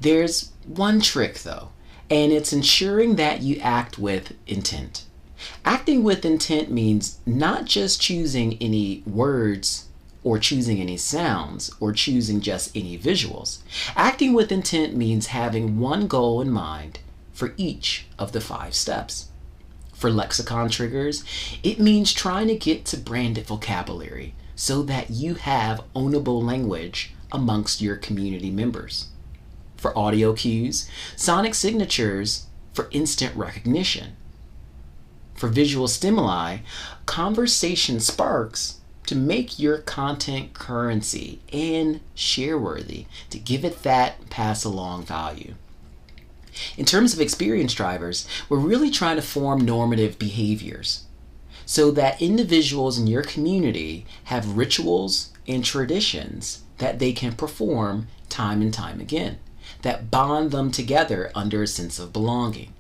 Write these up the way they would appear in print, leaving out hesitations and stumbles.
There's one trick though, and it's ensuring that you act with intent. Acting with intent means not just choosing any words or choosing any sounds or choosing just any visuals. Acting with intent means having one goal in mind for each of the 5 steps. For lexicon triggers, it means trying to get to branded vocabulary so that you have ownable language amongst your community members. For audio cues, sonic signatures for instant recognition. For visual stimuli, conversation sparks to make your content currency and share-worthy, to give it that pass-along value. In terms of experience drivers, we're really trying to form normative behaviors so that individuals in your community have rituals and traditions that they can perform time and time again, that bond them together under a sense of belonging.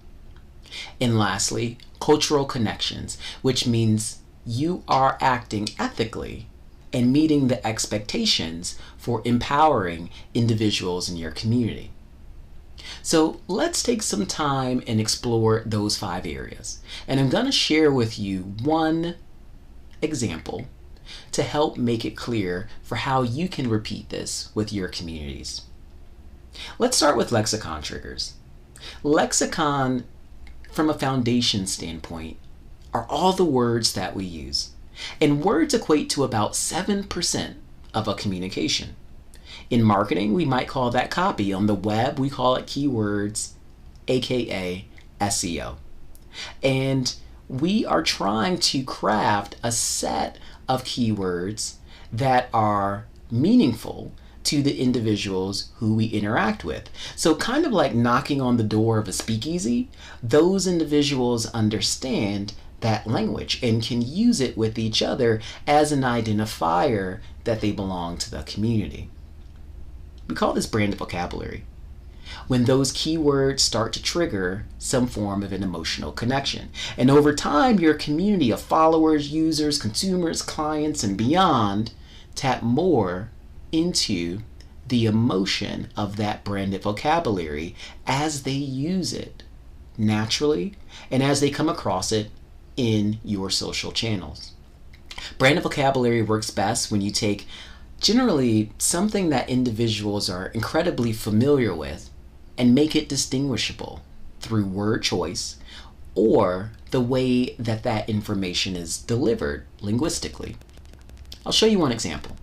And lastly, cultural connections, which means you are acting ethically and meeting the expectations for empowering individuals in your community. So let's take some time and explore those 5 areas. And I'm going to share with you one example to help make it clear for how you can repeat this with your communities. Let's start with lexicon triggers. Lexicon, from a foundation standpoint, are all the words that we use. And words equate to about 7% of a communication. In marketing, we might call that copy. On the web, we call it keywords, aka SEO. And we are trying to craft a set of keywords that are meaningful to the individuals who we interact with. So kind of like knocking on the door of a speakeasy, those individuals understand that language and can use it with each other as an identifier that they belong to the community. We call this branded vocabulary. When those keywords start to trigger some form of an emotional connection. And over time, your community of followers, users, consumers, clients, and beyond tap more into the emotion of that branded vocabulary as they use it naturally and as they come across it in your social channels. Branded vocabulary works best when you take generally something that individuals are incredibly familiar with and make it distinguishable through word choice or the way that that information is delivered linguistically. I'll show you one example.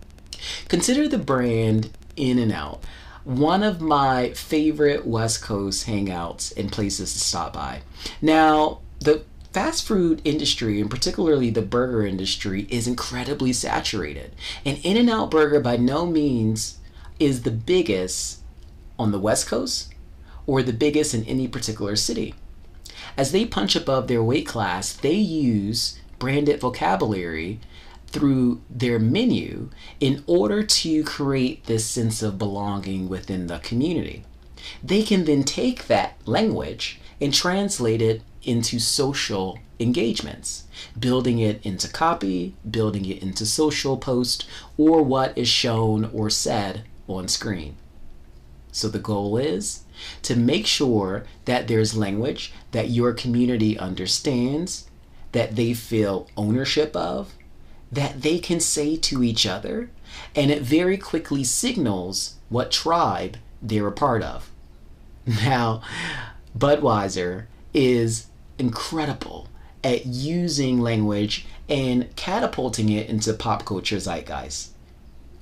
Consider the brand In-N-Out, one of my favorite West Coast hangouts and places to stop by. Now, the fast food industry, and particularly the burger industry, is incredibly saturated. And In-N-Out Burger by no means is the biggest on the West Coast or the biggest in any particular city. As they punch above their weight class, they use branded vocabulary through their menu in order to create this sense of belonging within the community. They can then take that language and translate it into social engagements, building it into copy, building it into social post, or what is shown or said on screen. So the goal is to make sure that there's language that your community understands, that they feel ownership of, that they can say to each other, and it very quickly signals what tribe they're a part of. Now, Budweiser is incredible at using language and catapulting it into pop culture zeitgeist.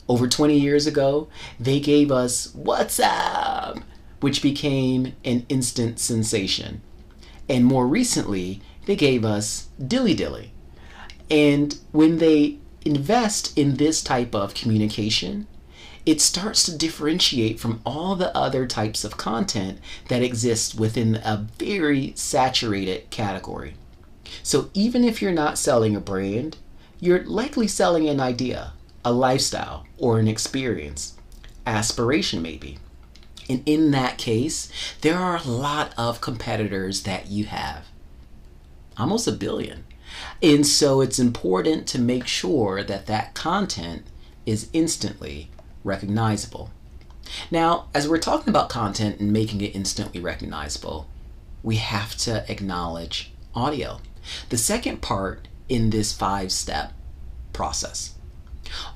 Over 20 years ago, they gave us "What's up?", which became an instant sensation. And more recently, they gave us "Dilly Dilly." And when they invest in this type of communication, it starts to differentiate from all the other types of content that exists within a very saturated category. So even if you're not selling a brand, you're likely selling an idea, a lifestyle, or an experience, aspiration maybe. And in that case, there are a lot of competitors that you have, almost 1 billion. And so it's important to make sure that that content is instantly recognizable. Now, as we're talking about content and making it instantly recognizable, we have to acknowledge audio, the second part in this 5-step process.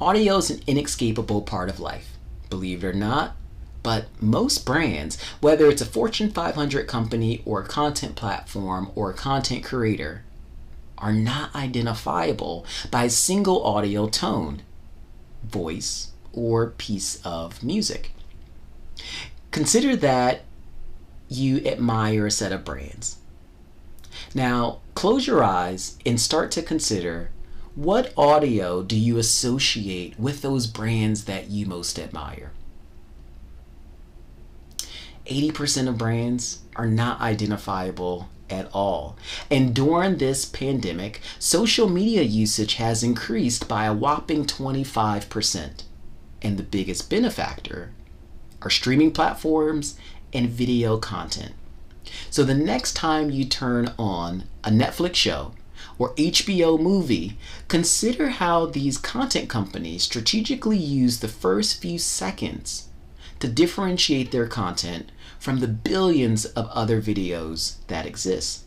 Audio is an inescapable part of life, believe it or not, but most brands, whether it's a Fortune 500 company or a content platform or a content creator, are not identifiable by a single audio tone, voice, or piece of music. Consider that you admire a set of brands. Now, close your eyes and start to consider, what audio do you associate with those brands that you most admire? 80% of brands are not identifiable at all. And during this pandemic, social media usage has increased by a whopping 25%. And the biggest benefactor are streaming platforms and video content. So the next time you turn on a Netflix show or HBO movie, consider how these content companies strategically use the first few seconds to differentiate their content from the billions of other videos that exist.